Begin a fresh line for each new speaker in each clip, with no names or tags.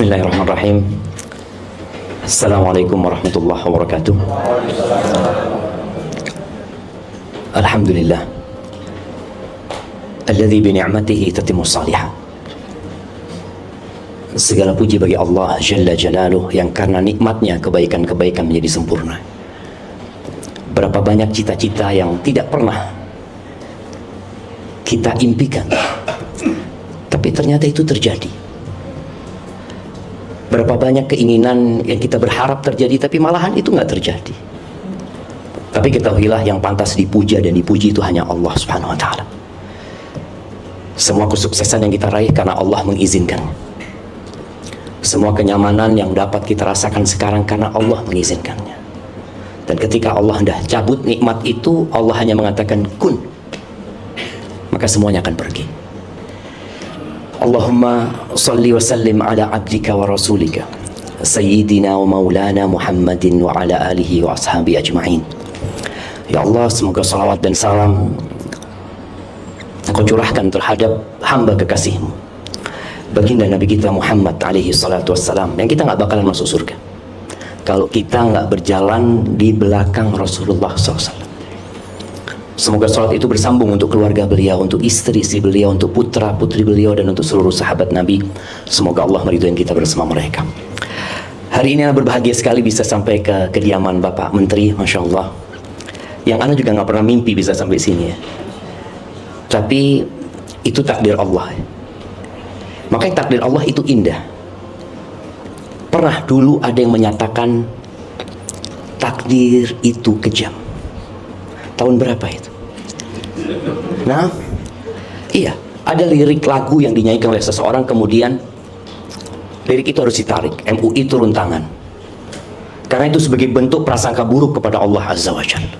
Bismillahirrahmanirrahim. Assalamualaikum warahmatullahi wabarakatuh. Alhamdulillah alladzi bi ni'matihi tatimmu shalihat. Segala puji bagi Allah Jalla Jalaluh yang karena nikmatnya kebaikan-kebaikan menjadi sempurna. Berapa banyak cita-cita yang tidak pernah kita impikan, tapi ternyata itu terjadi. Berapa banyak keinginan yang kita berharap terjadi, tapi malahan itu nggak terjadi. Tapi ketahuilah yang pantas dipuja dan dipuji itu hanya Allah Subhanahu wa Ta'ala. Semua kesuksesan yang kita raih karena Allah mengizinkan. Semua kenyamanan yang dapat kita rasakan sekarang karena Allah mengizinkannya. Dan ketika Allah hendak cabut nikmat itu, Allah hanya mengatakan kun, maka semuanya akan pergi. Allahumma salli wa sallim ala abdika wa rasulika Sayyidina wa maulana Muhammadin wa ala alihi wa ashabi ajma'in. Ya Allah, semoga salawat dan salam Engkau curahkan terhadap hamba kekasih-Mu, baginda Nabi kita Muhammad alaihi salatu wassalam, yang kita gak bakalan masuk surga kalau kita gak berjalan di belakang Rasulullah SAW. Semoga salat itu bersambung untuk keluarga beliau, untuk istri-istri beliau, untuk putra-putri beliau, dan untuk seluruh sahabat Nabi. Semoga Allah meridhoi kita bersama mereka. Hari ini Ana berbahagia sekali bisa sampai ke kediaman Bapak Menteri, Masya Allah. Yang Ana juga nggak pernah mimpi bisa sampai sini ya. Tapi itu takdir Allah. Makanya takdir Allah itu indah. Pernah dulu ada yang menyatakan takdir itu kejam. Tahun berapa itu? Nah, iya, ada lirik lagu yang dinyanyikan oleh seseorang, kemudian lirik itu harus ditarik, MUI turun tangan. Karena itu sebagai bentuk prasangka buruk kepada Allah Azza wa Jalla.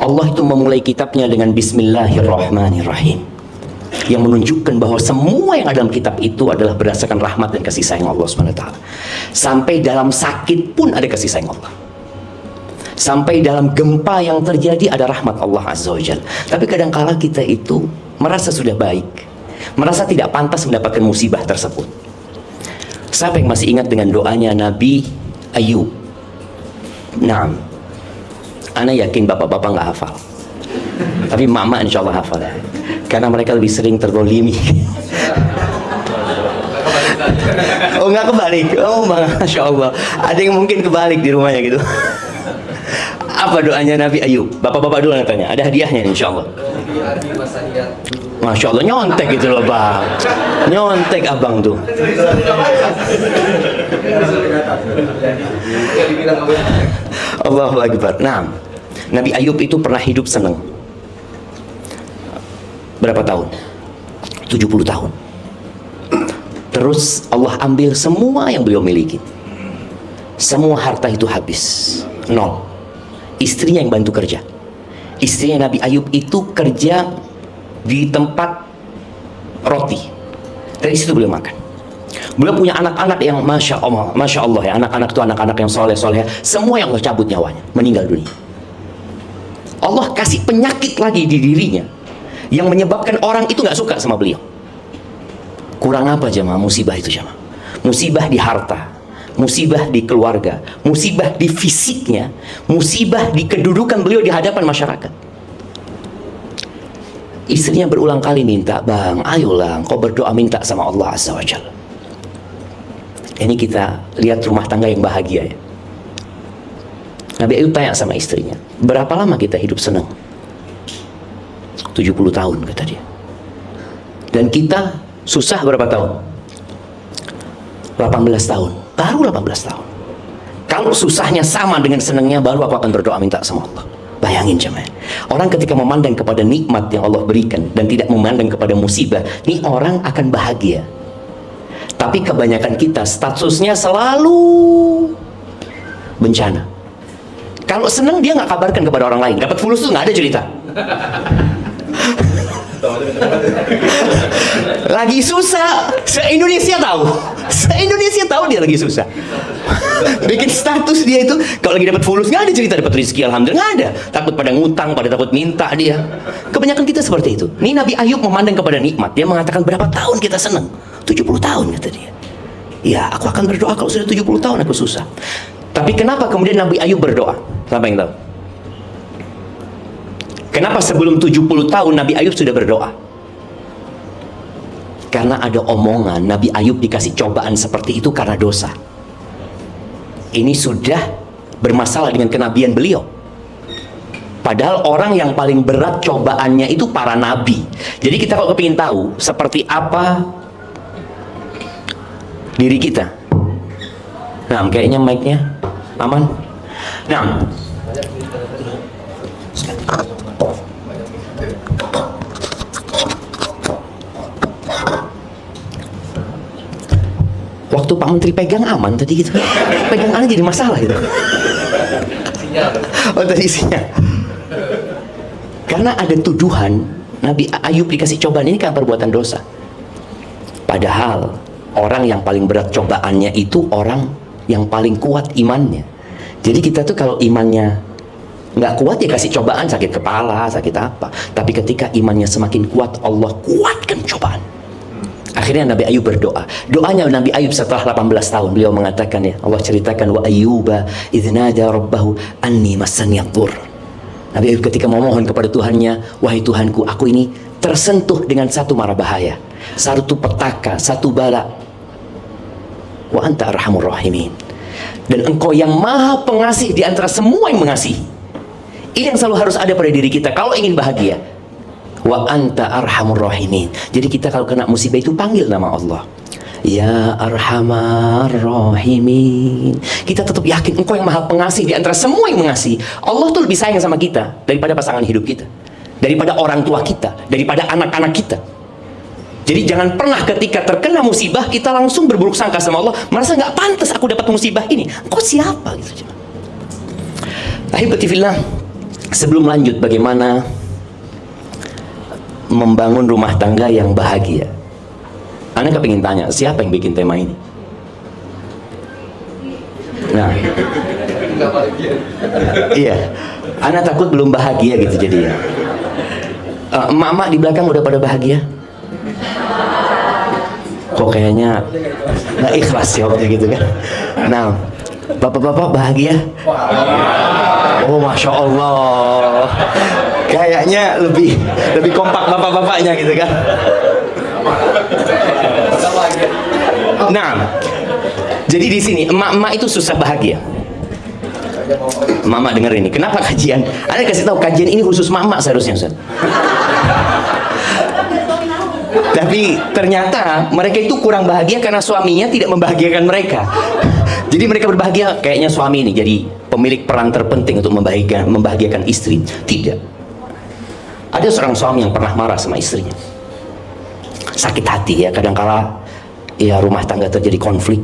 Allah itu memulai kitabnya dengan Bismillahirrahmanirrahim, yang menunjukkan bahwa semua yang ada dalam kitab itu adalah berdasarkan rahmat dan kasih sayang Allah SWT. Sampai dalam sakit pun ada kasih sayang Allah. Sampai dalam gempa yang terjadi ada rahmat Allah Azza wa Jalla. Tapi kadangkala kita itu merasa sudah baik, merasa tidak pantas mendapatkan musibah tersebut. Siapa yang masih ingat dengan doanya Nabi Ayub? Naam, Ana yakin bapak-bapak nggak hafal, tapi mama insya Allah hafal ya. Karena mereka lebih sering terzalimi. Oh, nggak kebalik? Oh, Masya Allah. Ada yang mungkin kebalik di rumahnya gitu. Apa doanya Nabi Ayub? Bapak-bapak dulu yang tanya. Ada hadiahnya insya Allah. Masya Allah, nyontek gitu loh Bang. Nyontek abang tuh. Allahu Akbar. Nah, Nabi Ayub itu pernah hidup senang. Berapa tahun? 70 tahun. Terus Allah ambil semua yang beliau miliki. Semua harta itu habis. Nol. Istrinya yang bantu kerja. Istrinya Nabi Ayub itu kerja di tempat roti. Dari situ beliau makan. Beliau punya anak-anak yang Masya Allah ya. Anak-anak itu anak-anak yang soleh-soleh. Semua yang Allah cabut nyawanya, meninggal dunia. Allah kasih penyakit lagi di dirinya, yang menyebabkan orang itu gak suka sama beliau. Kurang apa jemaah musibah itu jemaah? Musibah di harta, musibah di keluarga, musibah di fisiknya, musibah di kedudukan beliau di hadapan masyarakat. Istrinya berulang kali minta, Bang, ayolah kau berdoa minta sama Allah Azza wa Jalla. Ini kita lihat rumah tangga yang bahagia ya. Nabi Ayub tanya sama istrinya, berapa lama kita hidup senang? 70 tahun kata dia. Dan kita susah berapa tahun? 18 tahun. Baru 18 tahun. Kalau susahnya sama dengan senangnya, baru aku akan berdoa minta sama Allah. Bayangin jemaah. Orang ketika memandang kepada nikmat yang Allah berikan dan tidak memandang kepada musibah, ini orang akan bahagia. Tapi kebanyakan kita statusnya selalu bencana. Kalau senang dia nggak kabarkan kepada orang lain. Dapat fulus tuh nggak ada cerita. Lagi susah, se-Indonesia tahu. Se-Indonesia tahu dia lagi susah. Bikin status dia itu, kalau lagi dapat fulus nggak ada cerita dapat rezeki, alhamdulillah nggak ada. Takut pada ngutang, pada takut minta dia. Kebanyakan kita seperti itu. Ini Nabi Ayub memandang kepada nikmat. Dia mengatakan berapa tahun kita senang? 70 tahun kata dia. Ya, aku akan berdoa kalau sudah 70 tahun aku susah. Tapi kenapa kemudian Nabi Ayub berdoa? Siapa yang tahu? Kenapa sebelum 70 tahun Nabi Ayub sudah berdoa? Karena ada omongan Nabi Ayub dikasih cobaan seperti itu karena dosa. Ini sudah bermasalah dengan kenabian beliau. Padahal orang yang paling berat cobaannya itu para nabi. Jadi kita kalau kepingin tahu seperti apa diri kita. Nah, kayaknya mic-nya aman. Nah, waktu Pak Menteri pegang aman tadi gitu. Pegang aneh jadi masalah gitu. Oh, tadi isinya. Karena ada tuduhan Nabi Ayub dikasih cobaan ini kan perbuatan dosa. Padahal orang yang paling berat cobaannya itu orang yang paling kuat imannya. Jadi kita tuh kalau imannya nggak kuat ya kasih cobaan, sakit kepala, sakit apa. Tapi ketika imannya semakin kuat, Allah kuatkan cobaan. Akhirnya Nabi Ayub berdoa. Doanya Nabi Ayub setelah 18 tahun, beliau mengatakan, ya Allah ceritakan, wa ayyuba idznada rabbahu anni massaniyadur. Nabi Ayub ketika memohon kepada Tuhannya, wahai Tuhanku, aku ini tersentuh dengan satu mara bahaya, satu petaka, satu bala. Wa anta arhamur rahimin. Dan engkau yang maha pengasih di antara semua yang mengasihi. Ini yang selalu harus ada pada diri kita kalau ingin bahagia. Wa anta arhamur rahimin. Jadi kita kalau kena musibah itu panggil nama Allah, ya arhamar rahimin. Kita tetap yakin engkau yang maha pengasih di antara semua yang mengasihi. Allah tuh lebih sayang sama kita daripada pasangan hidup kita, daripada orang tua kita, daripada anak-anak kita. Jadi jangan pernah ketika terkena musibah kita langsung berburuk sangka sama Allah, merasa nggak pantas aku dapat musibah ini. Engkau siapa gitu. Ahibati fillah, sebelum lanjut bagaimana membangun rumah tangga yang bahagia, Anda kepingin tanya, siapa yang bikin tema ini? Nah, iya, Anda takut belum bahagia gitu jadinya. Emak-emak di belakang udah pada bahagia? Kok kayaknya nggak ikhlas jawabnya gitu kan? Nah, bapak-bapak bahagia? Oh, masya Allah, kayaknya lebih kompak bapak-bapaknya gitu kan? Nah, jadi di sini emak-emak itu susah bahagia. Mama dengar ini, kenapa kajian? Anda kasih tahu kajian ini khusus mama seharusnya, Ustaz. Tapi ternyata mereka itu kurang bahagia karena suaminya tidak membahagiakan mereka. Jadi mereka berbahagia kayaknya suami ini jadi pemilik peran terpenting untuk membahagiakan istri. Tidak. Ada seorang suami yang pernah marah sama istrinya. Sakit hati ya, kadangkala ya rumah tangga terjadi konflik.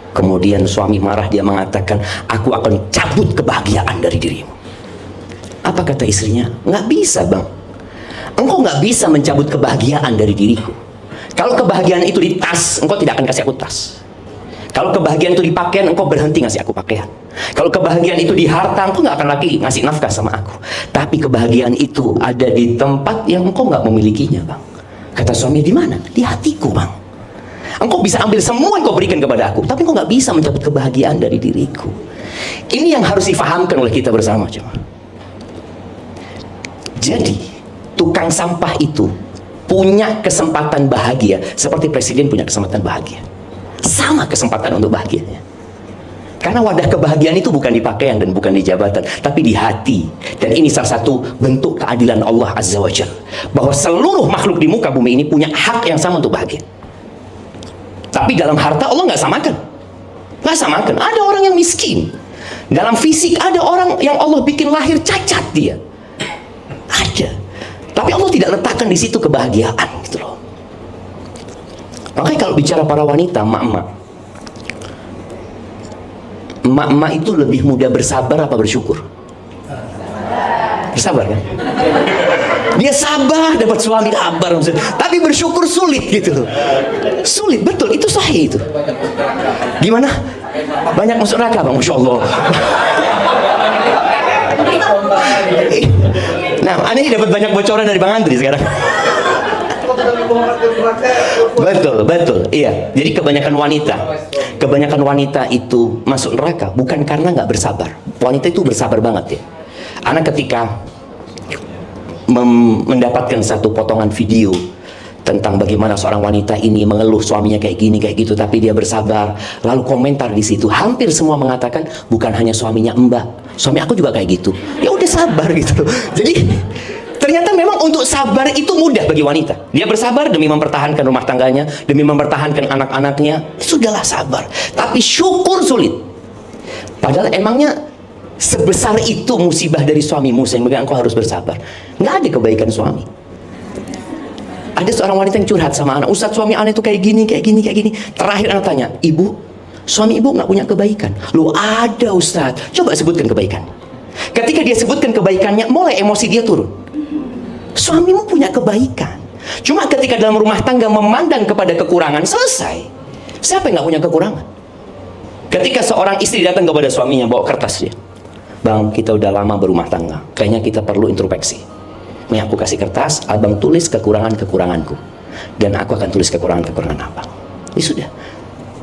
Kemudian suami marah, dia mengatakan, aku akan cabut kebahagiaan dari dirimu. Apa kata istrinya? Nggak bisa, bang. Engkau nggak bisa mencabut kebahagiaan dari diriku. Kalau kebahagiaan itu di tas, engkau tidak akan kasih aku tas. Kalau kebahagiaan itu di pakaian, engkau berhenti ngasih aku pakaian. Kalau kebahagiaan itu di harta, engkau nggak akan lagi ngasih nafkah sama aku. Tapi kebahagiaan itu ada di tempat yang engkau nggak memilikinya, bang. Kata suami, di mana? Di hatiku, bang. Engkau bisa ambil semua yang kau berikan kepada aku, tapi engkau nggak bisa mencabut kebahagiaan dari diriku. Ini yang harus difahamkan oleh kita bersama, coba. Jadi tukang sampah itu punya kesempatan bahagia seperti presiden punya kesempatan bahagia. Sama kesempatan untuk bahagianya. Karena wadah kebahagiaan itu bukan di pakaian dan bukan di jabatan, tapi di hati. Dan ini salah satu bentuk keadilan Allah Azza wa Jalla, bahwa seluruh makhluk di muka bumi ini punya hak yang sama untuk bahagia. Tapi dalam harta Allah nggak samakan. Nggak samakan. Ada orang yang miskin. Dalam fisik ada orang yang Allah bikin lahir cacat dia. Ada. Tapi Allah tidak letakkan di situ kebahagiaan gitu loh. Makanya kalau bicara para wanita, emak-emak itu lebih mudah bersabar apa bersyukur? Bersabar kan? Dia sabar dapat suami, sabar maksudnya. Tapi bersyukur sulit gitu loh. Sulit, betul, itu sahih itu. Gimana? Banyak masuk neraka, bang, masya Allah. Nah, aneh dapat banyak bocoran dari Bang Andri sekarang. Betul, betul. Iya. Jadi kebanyakan wanita itu masuk neraka bukan karena nggak bersabar. Wanita itu bersabar banget ya. Anak ketika mendapatkan satu potongan video tentang bagaimana seorang wanita ini mengeluh suaminya kayak gini kayak gitu, tapi dia bersabar, lalu komentar di situ hampir semua mengatakan bukan hanya suaminya Mbak, suami aku juga kayak gitu. Ya udah sabar gitu. Jadi ternyata memang untuk sabar itu mudah bagi wanita. Dia bersabar demi mempertahankan rumah tangganya, demi mempertahankan anak-anaknya. Sudahlah sabar. Tapi syukur sulit. Padahal emangnya sebesar itu musibah dari suamimu sehingga engkau harus bersabar. Nggak ada kebaikan suami. Ada seorang wanita yang curhat sama anak, Ustadz suami anak itu kayak gini, kayak gini, kayak gini. Terakhir anak tanya, ibu, suami ibu nggak punya kebaikan? Loh ada Ustadz, coba sebutkan kebaikan. Ketika dia sebutkan kebaikannya, mulai emosi dia turun. Suamimu punya kebaikan. Cuma ketika dalam rumah tangga memandang kepada kekurangan, selesai. Siapa yang nggak punya kekurangan? Ketika seorang istri datang kepada suaminya bawa kertas dia, Bang, kita udah lama berumah tangga, kayaknya kita perlu introspeksi. Nih aku kasih kertas, abang tulis kekurangan-kekuranganku, dan aku akan tulis kekurangan-kekurangan abang. Ini sudah.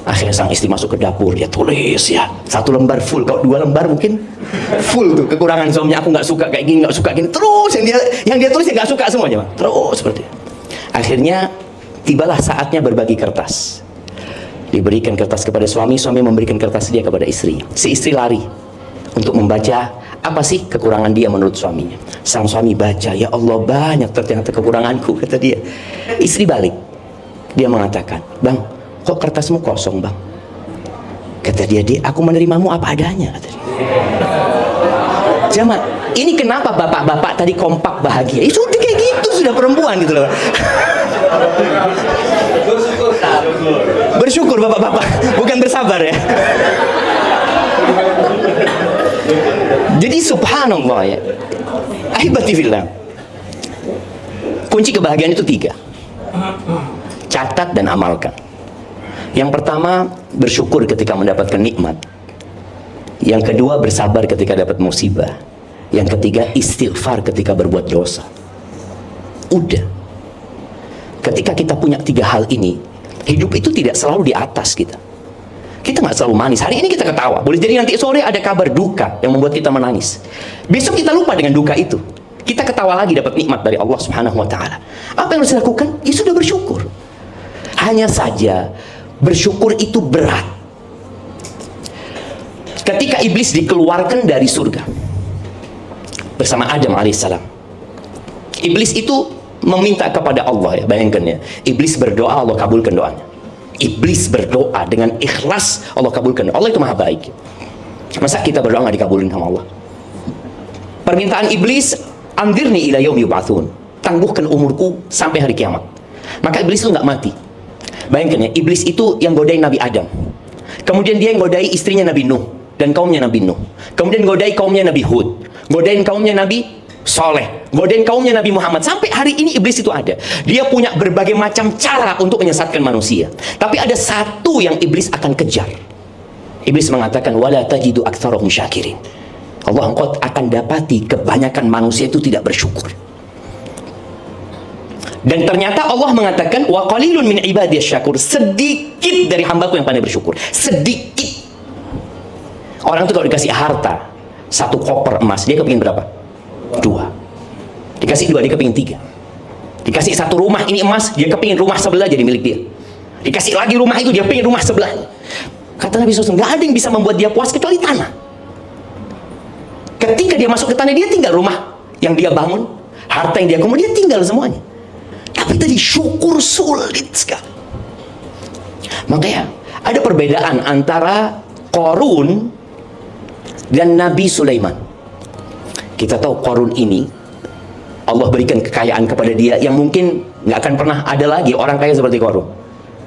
Akhirnya sang istri masuk ke dapur, dia tulis ya, 1 lembar full, kalau 2 lembar mungkin full tuh kekurangan suaminya. Aku nggak suka kayak gini, nggak suka gini, terus yang dia tulis yang nggak suka semuanya, Bang. Terus seperti itu. Akhirnya tibalah saatnya berbagi kertas. Diberikan kertas kepada suami, suami memberikan kertas dia kepada istri. Si istri lari untuk membaca apa sih kekurangan dia menurut suaminya. Sang suami baca, ya Allah banyak ternyata kekuranganku, kata dia. Istri balik, dia mengatakan, Bang, kok kertasmu kosong Bang? Kata dia, aku menerimamu apa adanya, kata dia. Jamaah, ini kenapa bapak-bapak tadi kompak bahagia? Itu sudah kayak gitu, sudah perempuan gitu loh. Bersyukur bapak-bapak, bukan bersabar ya. Jadi subhanallah ya, ahibati fillah, kunci kebahagiaan itu 3. Catat dan amalkan. Yang pertama, bersyukur ketika mendapatkan nikmat. Yang kedua, bersabar ketika dapat musibah. Yang ketiga, istighfar ketika berbuat dosa. Udah. Ketika kita punya 3 hal ini, hidup itu tidak selalu di atas kita. Kita nggak selalu manis. Hari ini kita ketawa. Boleh jadi nanti sore ada kabar duka yang membuat kita menangis. Besok kita lupa dengan duka itu. Kita ketawa lagi dapat nikmat dari Allah Subhanahu wa taala. Apa yang harus dilakukan? Ya sudah bersyukur. Hanya saja bersyukur itu berat. Ketika iblis dikeluarkan dari surga bersama Adam alaihissalam, iblis itu meminta kepada Allah ya, bayangkan ya. Iblis berdoa, Allah kabulkan doanya. Iblis berdoa dengan ikhlas, Allah kabulkan. Allah itu maha baik. Masa kita berdoa nggak dikabulin sama Allah? Permintaan iblis, anzirni ila yaumi yub'atsun, tangguhkan umurku sampai hari kiamat. Maka iblis itu nggak mati. Bayangkan ya, iblis itu yang godain Nabi Adam, kemudian dia yang godai istrinya Nabi Nuh dan kaumnya Nabi Nuh, kemudian godai kaumnya Nabi Hud, godain kaumnya Nabi Soleh, godain kaumnya Nabi Muhammad. Sampai hari ini iblis itu ada. Dia punya berbagai macam cara untuk menyesatkan manusia. Tapi ada satu yang iblis akan kejar. Iblis mengatakan, wala tajidu aktsarahum syakirin. Allah, engkau akan dapati kebanyakan manusia itu tidak bersyukur. Dan ternyata Allah mengatakan, wa qalilun min ibadiyas syakur. Sedikit dari hambaku yang pandai bersyukur. Sedikit. Orang itu kalau dikasih harta 1 koper emas, dia kepingin berapa? 2. Dikasih 2, dia kepingin 3. Dikasih 1 rumah ini emas, dia kepingin rumah sebelah jadi milik dia. Dikasih lagi rumah itu, dia pengen rumah sebelah. Kata Nabi SAW, nggak ada yang bisa membuat dia puas kecuali tanah. Ketika dia masuk ke tanah, dia tinggal rumah yang dia bangun, harta yang dia kumpul, dia tinggal semuanya. Tapi tadi syukur sulit sekali. Makanya ada perbedaan antara Qarun dan Nabi Sulaiman. Kita tahu Qarun ini Allah berikan kekayaan kepada dia yang mungkin nggak akan pernah ada lagi orang kaya seperti Qarun.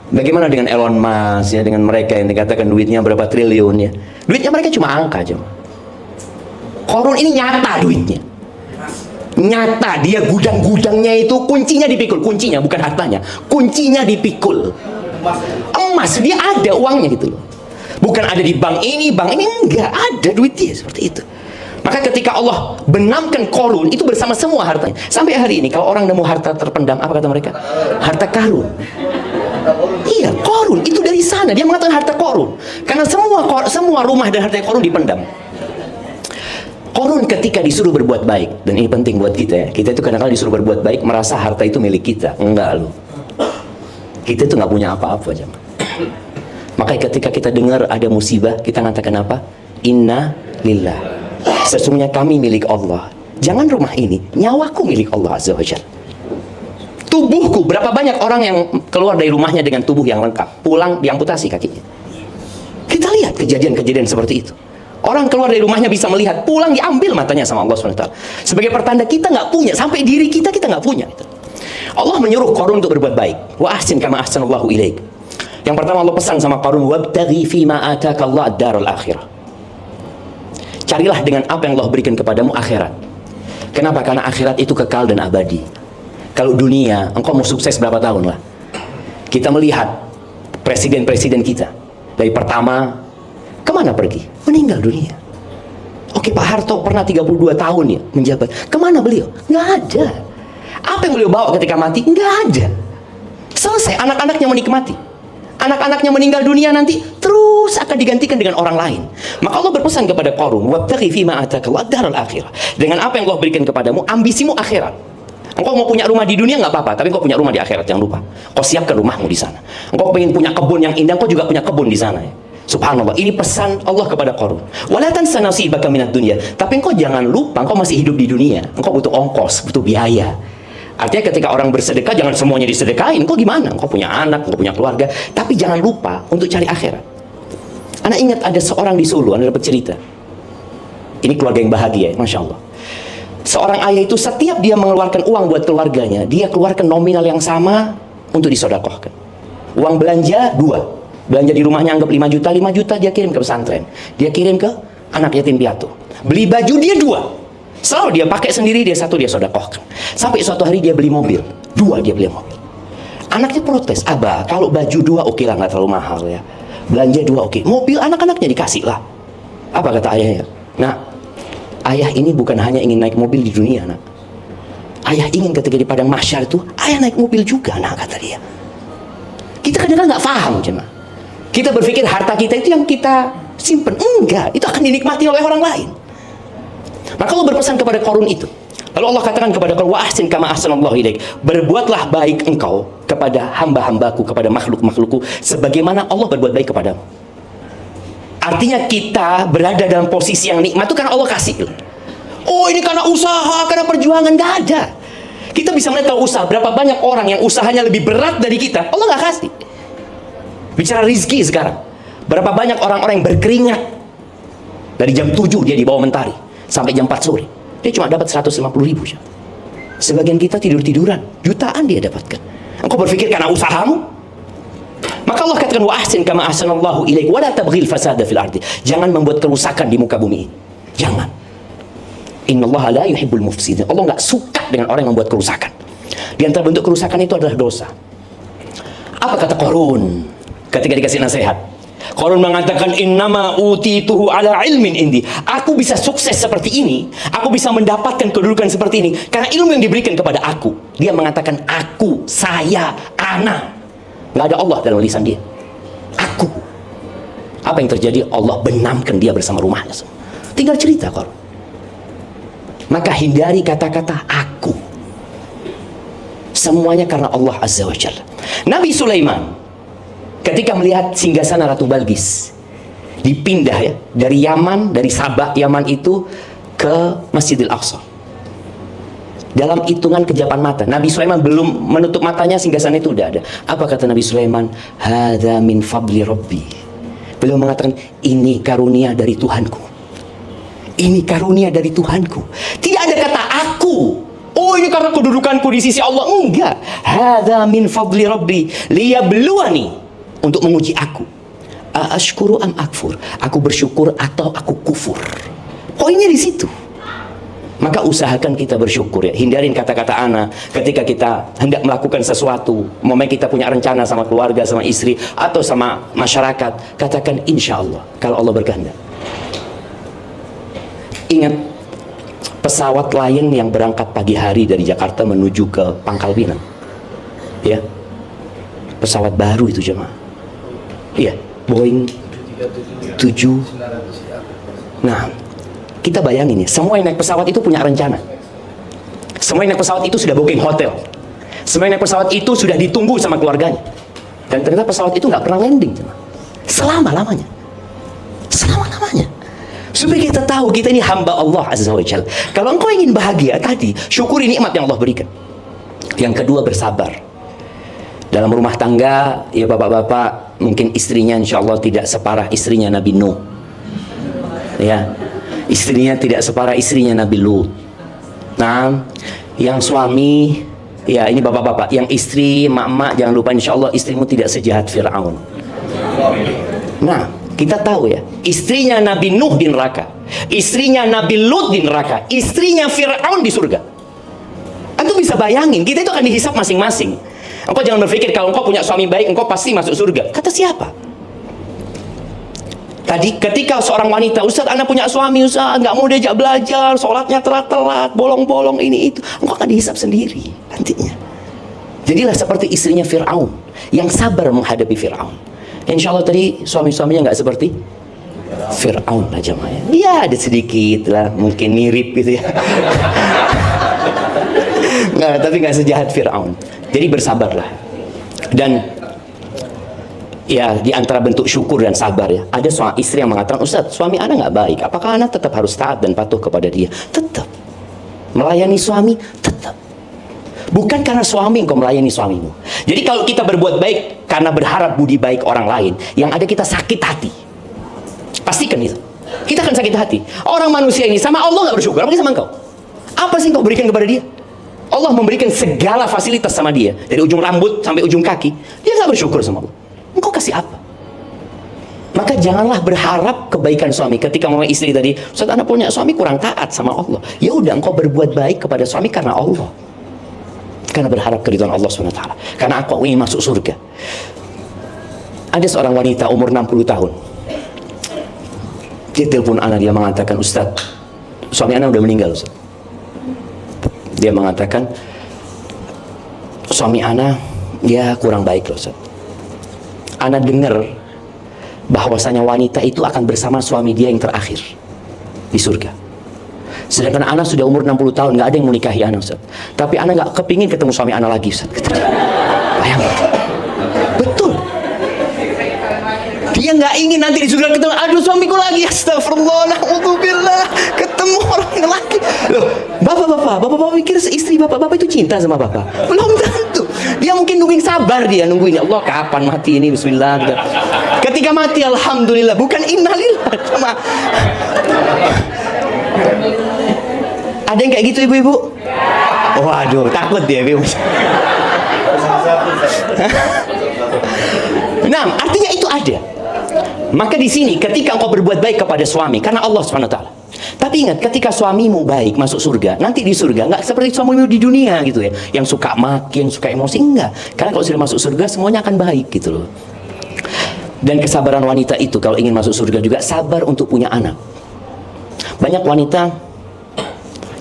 Bagaimana dengan Elon Musk ya, dengan mereka yang dikatakan duitnya berapa triliun ya. Duitnya mereka cuma angka aja. Qarun ini nyata duitnya. Nyata, dia gudang-gudangnya itu kuncinya dipikul, kuncinya bukan hartanya, kuncinya dipikul. Emas, dia ada uangnya gitu loh. Bukan ada di bank ini enggak ada duit dia seperti itu. Maka ketika Allah benamkan Qarun itu bersama semua hartanya. Sampai hari ini kalau orang nemu harta terpendam, apa kata mereka? Harta karun. Iya, Qarun itu dari sana. Dia mengatakan harta Qarun. Karena semua rumah dan harta Qarun dipendam. Qarun ketika disuruh berbuat baik, dan ini penting buat kita ya. Kita itu kadang-kadang disuruh berbuat baik merasa harta itu milik kita. Enggak loh. Kita itu nggak punya apa-apa, jemaah. Makanya ketika kita dengar ada musibah, kita mengatakan apa? Inna lillah. Sesungguhnya kami milik Allah. Jangan rumah ini, nyawaku milik Allah Azza wa Jalla. Tubuhku, berapa banyak orang yang keluar dari rumahnya dengan tubuh yang lengkap, pulang diamputasi kakinya. Kita lihat kejadian-kejadian seperti itu. Orang keluar dari rumahnya bisa melihat, pulang diambil matanya sama Allah SWT. Sebagai pertanda kita nggak punya, sampai diri kita nggak punya. Allah menyuruh Qarun untuk berbuat baik. Wa ahsin kama ahsanallahu ilaik. Yang pertama Allah pesan sama Qarun, wabtaghi fima ataka Allah ad-darul akhirah. Carilah dengan apa yang Allah berikan kepadamu akhirat. Kenapa? Karena akhirat itu kekal dan abadi. Kalau dunia, engkau mau sukses berapa tahun lah. Kita melihat presiden-presiden kita. Dari pertama, kemana pergi? Meninggal dunia. Oke, Pak Harto pernah 32 tahun ya menjabat. Kemana beliau? Nggak ada. Apa yang beliau bawa ketika mati? Nggak ada. Selesai, anak-anaknya menikmati. Anak-anaknya meninggal dunia nanti terus akan digantikan dengan orang lain. Maka Allah berpesan kepada Qarun, wabtaghi fima ataka ad-darul akhirah. Dengan apa yang Allah berikan kepadamu, ambisimu akhirat. Engkau mau punya rumah di dunia nggak apa-apa, tapi engkau punya rumah di akhirat, jangan lupa. Kau siapkan rumahmu di sana. Engkau pengen punya kebun yang indah, engkau juga punya kebun di sana ya. Subhanallah, ini pesan Allah kepada Qarun. Wala tansa nasibaka minad dunya. Tapi engkau jangan lupa, engkau masih hidup di dunia. Engkau butuh ongkos, butuh biaya. Artinya ketika orang bersedekah, jangan semuanya disedekahin. Engkau gimana? Engkau punya anak, engkau punya keluarga. Tapi jangan lupa untuk cari akhirat. Anak ingat ada seorang di Solo, Anda dapat cerita. Ini keluarga yang bahagia, Masya Allah. Seorang ayah itu setiap dia mengeluarkan uang buat keluarganya, dia keluarkan nominal yang sama untuk disodakohkan. Uang belanja 2. Belanja di rumahnya anggap 5 juta, 5 juta dia kirim ke pesantren. Dia kirim ke anak yatim piatu. Beli baju dia 2. Selalu dia pakai sendiri, dia 1 dia sodakohkan. Sampai suatu hari dia beli mobil, 2 dia beli mobil. Anaknya protes, abah kalau baju 2 oke lah, nggak terlalu mahal ya. Belanja 2 oke. Mobil anak-anaknya dikasih lah. Apa kata ayahnya? Nah, ayah ini bukan hanya ingin naik mobil di dunia, nak. Ayah ingin ketika di padang mahsyar itu, ayah naik mobil juga, nah kata dia. Kita kadang-kadang nggak paham, cuma. Kita berpikir harta kita itu yang kita simpen. Enggak, itu akan dinikmati oleh orang lain. Maka Allah berpesan kepada Qarun itu. Lalu Allah katakan kepada Qarun, wa ahsin kama ahsanallahu ilaik. Berbuatlah baik engkau kepada hamba-hambaku, kepada makhluk-makhlukku, sebagaimana Allah berbuat baik kepadamu. Artinya kita berada dalam posisi yang nikmat itu karena Allah kasih. Oh ini karena usaha, karena perjuangan, nggak ada. Kita bisa melihat kalau usaha, berapa banyak orang yang usahanya lebih berat dari kita, Allah nggak kasih. Bicara rizki sekarang, berapa banyak orang-orang yang berkeringat dari jam 7 dia di bawah mentari sampai jam 4 sore, dia cuma dapat 150.000. Sebagian kita tidur-tiduran, jutaan dia dapatkan. Engkau berpikir karena usahamu? Maka Allah katakan, wa ahsin kama ahsanallahu ilaik wa la tabghil fasada fil ardi. Jangan membuat kerusakan di muka bumi ini. Jangan. Innallaha la yuhibbul mufsidin. Allah nggak suka dengan orang yang membuat kerusakan. Di antara bentuk kerusakan itu adalah dosa. Apa kata Qarun ketika dikasih nasihat? Qarun mengatakan, innama utituhu ala ilmin indi. Aku bisa sukses seperti ini, aku bisa mendapatkan kedudukan seperti ini karena ilmu yang diberikan kepada aku. Dia mengatakan aku, saya, ana. Nggak ada Allah dalam lisan dia. Aku. Apa yang terjadi? Allah benamkan dia bersama rumahnya. Tinggal cerita Qarun. Maka hindari kata-kata aku. Semuanya karena Allah Azza wa Jalla. Nabi Sulaiman ketika melihat singgasana Ratu Balqis dipindah ya dari Yaman, dari Sabah Yaman itu ke Masjidil Aqsa, dalam hitungan kejapan mata, Nabi Sulaiman belum menutup matanya, singgasana itu udah ada. Apa kata Nabi Sulaiman? Hadza min fadli Rabbi. Beliau mengatakan, ini karunia dari Tuhanku. Ini karunia dari Tuhanku. Tidak ada kata aku. Oh ini karena kedudukanku di sisi Allah. Enggak. Hadza min fadli Rabbi liyabluwani, untuk menguji aku. Ashkuru am akfur. Aku bersyukur atau aku kufur. Poinnya di situ. Maka usahakan kita bersyukur ya. Hindarin kata-kata ana ketika kita hendak melakukan sesuatu. Momen kita punya rencana sama keluarga, sama istri, atau sama masyarakat. Katakan insya Allah, kalau Allah berkehendak. Ingat, pesawat Lion yang berangkat pagi hari dari Jakarta menuju ke Pangkal Pinang, ya, pesawat baru itu jemaah, iya, Boeing 7. Nah, kita bayangin ya, semua yang naik pesawat itu punya rencana. Semua yang naik pesawat itu sudah booking hotel. Semua yang naik pesawat itu sudah ditunggu sama keluarganya. Dan ternyata pesawat itu nggak pernah landing, selama-lamanya. Selama-lamanya. Supaya kita tahu kita ini hamba Allah Azza wa Jalla. Kalau engkau ingin bahagia tadi, syukuri nikmat yang Allah berikan. Yang kedua, bersabar. Dalam rumah tangga, ya bapak-bapak, mungkin istrinya insya Allah tidak separah istrinya Nabi Nuh. Ya, istrinya tidak separah istrinya Nabi Lut. Nah, yang suami, ya ini bapak-bapak, yang istri, mak-mak, jangan lupa insya Allah istrimu tidak sejahat Fir'aun. Nah, kita tahu ya, istrinya Nabi Nuh di neraka, istrinya Nabi Lut di neraka, istrinya Fir'aun di surga. Antum bisa bayangin, kita itu akan dihisap masing-masing. Engkau jangan berpikir kalau engkau punya suami baik, engkau pasti masuk surga. Kata siapa? Tadi ketika seorang wanita, Ustaz, Anda punya suami, Ustaz, nggak mau diajak belajar, sholatnya telat-telat, bolong-bolong, ini itu, engkau akan dihisap sendiri nantinya. Jadilah seperti istrinya Fir'aun, yang sabar menghadapi Fir'aun. Insya Allah tadi suami-suaminya nggak seperti Fir'aun lah jemaah. Ya ada sedikit lah, mungkin mirip gitu ya. Nggak, tapi nggak sejahat Fir'aun. Jadi bersabarlah. Dan ya di antara bentuk syukur dan sabar ya, ada seorang istri yang mengatakan, Ustaz, suami anak nggak baik, apakah anak tetap harus taat dan patuh kepada dia? Tetap. Melayani suami, tetap. Bukan karena suami engkau melayani suamimu. Jadi kalau kita berbuat baik karena berharap budi baik orang lain, yang ada kita sakit hati. Pastikan itu. Kita akan sakit hati. Orang manusia ini sama Allah nggak bersyukur, apalagi sama engkau. Apa sih engkau berikan kepada dia? Allah memberikan segala fasilitas sama dia, dari ujung rambut sampai ujung kaki. Dia nggak bersyukur sama Allah. Engkau kasih apa? Maka janganlah berharap kebaikan suami. Ketika mama istri tadi, Ustaz, anak punya suami kurang taat sama Allah. Ya udah, engkau berbuat baik kepada suami karena Allah. Karena berharap keridhaan Allah SWT. Karena aku ingin masuk surga. Ada seorang wanita umur 60 tahun. Dia telepon anak, dia mengatakan, Ustaz, suami anak udah meninggal, Ustaz. Dia mengatakan, suami anak dia kurang baik loh, Ustaz. Anak dengar bahwasanya wanita itu akan bersama suami dia yang terakhir di surga. Sedangkan anak sudah umur 60 tahun, nggak ada yang menikahi anak, Ustaz. Tapi anak nggak kepingin ketemu suami anak lagi, Ustaz. Bayangin. Betul. Dia nggak ingin nanti di surga ketemu, aduh suamiku lagi, astagfirullah, na'udzubillah, ketemu orang lagi. Loh, bapak-bapak pikir istri bapak-bapak itu cinta sama bapak? Belum tentu. Dia mungkin nungguin, sabar dia nungguin, ya Allah kapan mati ini, bismillah. Ketika mati, alhamdulillah, bukan innalillah. Sama. Ada yang kayak gitu ibu-ibu? Waduh, takut dia ibu. Nah, artinya itu ada. Maka di sini ketika engkau berbuat baik kepada suami karena Allah SWT. Tapi ingat, ketika suamimu baik masuk surga, nanti di surga nggak seperti suamimu di dunia gitu ya, yang suka maki, yang suka emosi, enggak. Karena kalau sudah masuk surga semuanya akan baik gitu loh. Dan kesabaran wanita itu kalau ingin masuk surga juga sabar untuk punya anak. Banyak wanita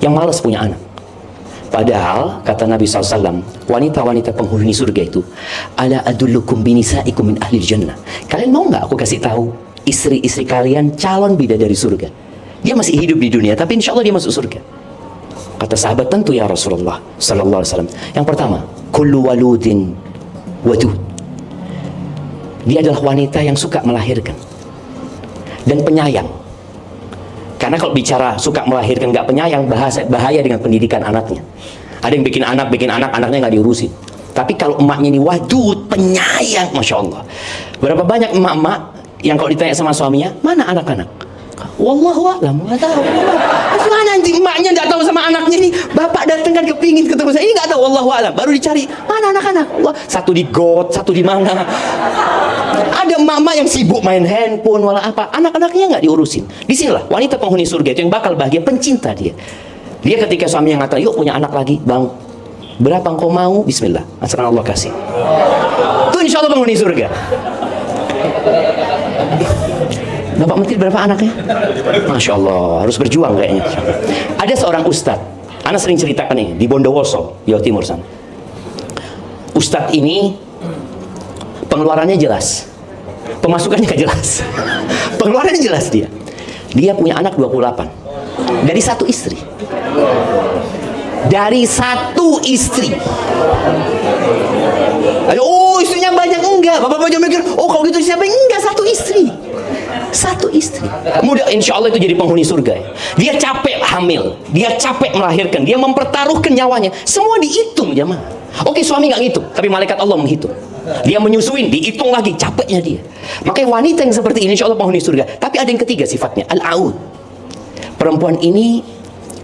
yang malas punya anak. Padahal kata Nabi SAW, wanita-wanita penghuni surga itu, ala adullukum binisaikum min ahli jannah. Kalian mau nggak aku kasih tahu istri-istri kalian calon bidadari surga? Dia masih hidup di dunia, tapi insya Allah dia masuk surga. Kata sahabat, tentu ya Rasulullah Sallallahu Alaihi Wasallam. Yang pertama, kullu waludin wadud. Dia adalah wanita yang suka melahirkan dan penyayang. Karena kalau bicara suka melahirkan nggak penyayang, bahaya dengan pendidikan anaknya. Ada yang bikin anak, anaknya nggak diurusin. Tapi kalau emaknya ini wadud, penyayang, masya Allah. Berapa banyak emak-emak yang kalau ditanya sama suaminya, mana anak-anak? Wallahu a'lam, nggak tahu. Mana anjing, emaknya nggak tahu sama anaknya ini. Bapak datang kan kepingin ketemu saya, ini nggak tahu. Wallahu a'lam, baru dicari mana anak-anak. Satu di got, satu di mana. Ada emak-emak yang sibuk main handphone, wala apa. Anak-anaknya nggak diurusin. Disinilah wanita penghuni surga itu yang bakal bahagia, pencinta dia. Dia ketika suaminya ngata, yuk punya anak lagi, bang. Berapa engkau mau? Bismillah, asalkan Allah kasih. Itu insya Allah penghuni surga. Bapak Menteri berapa anaknya? Masya Allah, harus berjuang kayaknya. Ada seorang ustadz, anak sering ceritakan nih, di Bondowoso, Jawa Timur sana. Ustadz ini pengeluarannya jelas, pemasukannya gak jelas. Pengeluarannya jelas dia. Dia punya anak 28 dari satu istri. Dari satu istri. Oh, istrinya banyak, enggak. Bapak-bapak jangan mikir, oh kalau gitu siapa? Enggak, satu istri. Satu istri. Kemudian insya Allah itu jadi penghuni surga ya. Dia capek hamil, dia capek melahirkan, dia mempertaruhkan nyawanya. Semua dihitung jemaah. Oke, suami nggak ngitung, tapi malaikat Allah menghitung. Dia menyusuin, dihitung lagi, capeknya dia. Makanya wanita yang seperti ini insya Allah penghuni surga. Tapi ada yang ketiga sifatnya, al-aud. Perempuan ini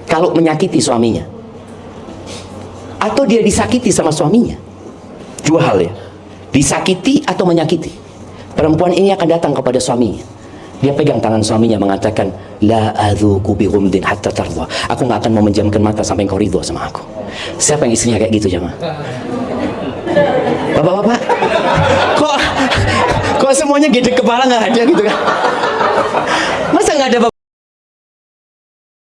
kalau menyakiti suaminya, atau dia disakiti sama suaminya, dua hal ya, disakiti atau menyakiti, perempuan ini akan datang kepada suaminya. Dia pegang tangan suaminya mengatakan, la adzuqu bi ghumdin hatta tardha. Aku nggak akan memejamkan mata sampai engkau ridho sama aku. Siapa yang istrinya kayak gitu jemaah? Bapak-bapak, kok semuanya gede kepala nggak ada gitu kan?